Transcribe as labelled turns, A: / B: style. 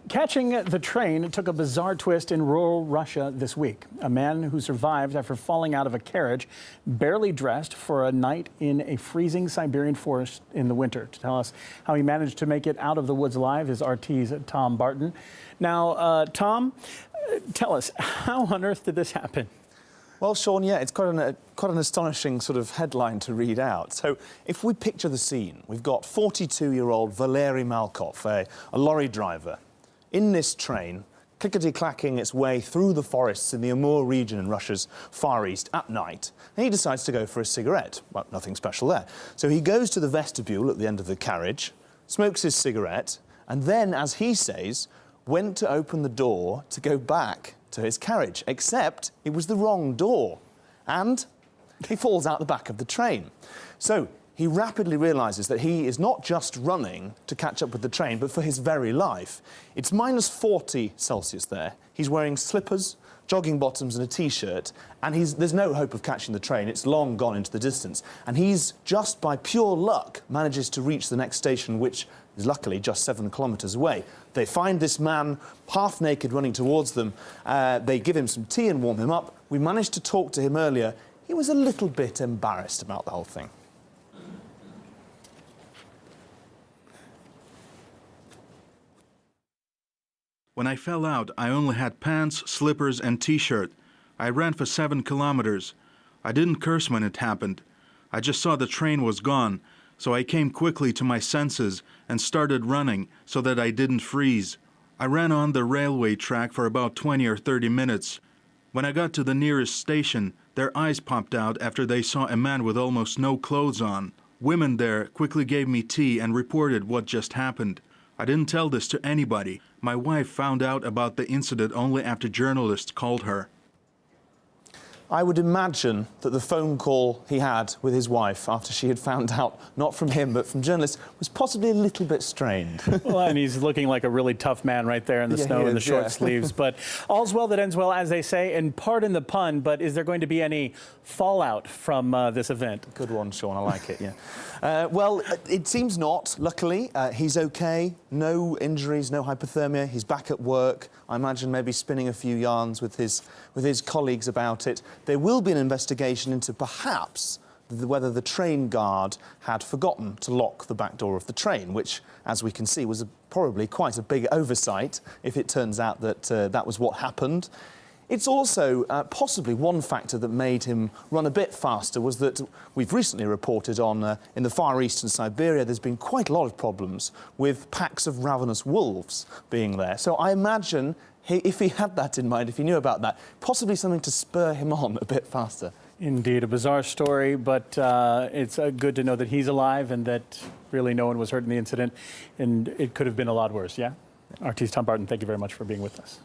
A: Catching the train took a bizarre twist in rural Russia this week. A man who survived after falling out of a carriage, barely dressed for a night in a freezing Siberian forest in the winter. To tell us how he managed to make it out of the woods alive is RT's Tom Barton. Now, Tom, tell us, how on earth did this happen?
B: Well, Sean, yeah, it's quite an astonishing sort of headline to read out. So if we picture the scene, we've got 42-year-old Valery Malkov, a lorry driver, in this train, clickety-clacking its way through the forests in the Amur region in Russia's Far East at night. And he decides to go for a cigarette. Well, nothing special there. So he goes to the vestibule at the end of the carriage, smokes his cigarette, and then, as he says, went to open the door to go back to his carriage, except it was the wrong door, and he falls out the back of the train. So he rapidly realises that he is not just running to catch up with the train, but for his very life. It's -40 Celsius there. He's wearing slippers, jogging bottoms and a T-shirt, and there's no hope of catching the train. It's long gone into the distance. And he's, just by pure luck, manages to reach the next station, which is luckily just 7 kilometres away. They find this man half naked running towards them. They give him some tea and warm him up. We managed to talk to him earlier. He was a little bit embarrassed about the whole thing.
C: When I fell out, I only had pants, slippers, and T-shirt. I ran for 7 kilometers. I didn't curse when it happened. I just saw the train was gone, so I came quickly to my senses and started running so that I didn't freeze. I ran on the railway track for about 20 or 30 minutes. When I got to the nearest station, their eyes popped out after they saw a man with almost no clothes on. Women there quickly gave me tea and reported what just happened. I didn't tell this to anybody. My wife found out about the incident only after journalists called her.
B: I would imagine that the phone call he had with his wife after she had found out, not from him, but from journalists, was possibly a little bit strained.
A: Well, and he's looking like a really tough man right there in the snow in the short sleeves. But all's well that ends well, as they say, and pardon the pun, but is there going to be any fallout from this event?
B: Good one, Sean. I like it, yeah. Well, it seems not, luckily. He's OK. No injuries, no hypothermia. He's back at work. I imagine maybe spinning a few yarns with his colleagues about it. There will be an investigation into perhaps whether the train guard had forgotten to lock the back door of the train, which, as we can see, was probably quite a big oversight if it turns out that that was what happened. It's also possibly one factor that made him run a bit faster was that we've recently reported on in the Far East and Siberia there's been quite a lot of problems with packs of ravenous wolves being there. So I imagine if he had that in mind, if he knew about that, possibly something to spur him on a bit faster.
A: Indeed, a bizarre story, but it's good to know that he's alive and that really no one was hurt in the incident, and it could have been a lot worse, yeah? RT's Tom Barton, thank you very much for being with us.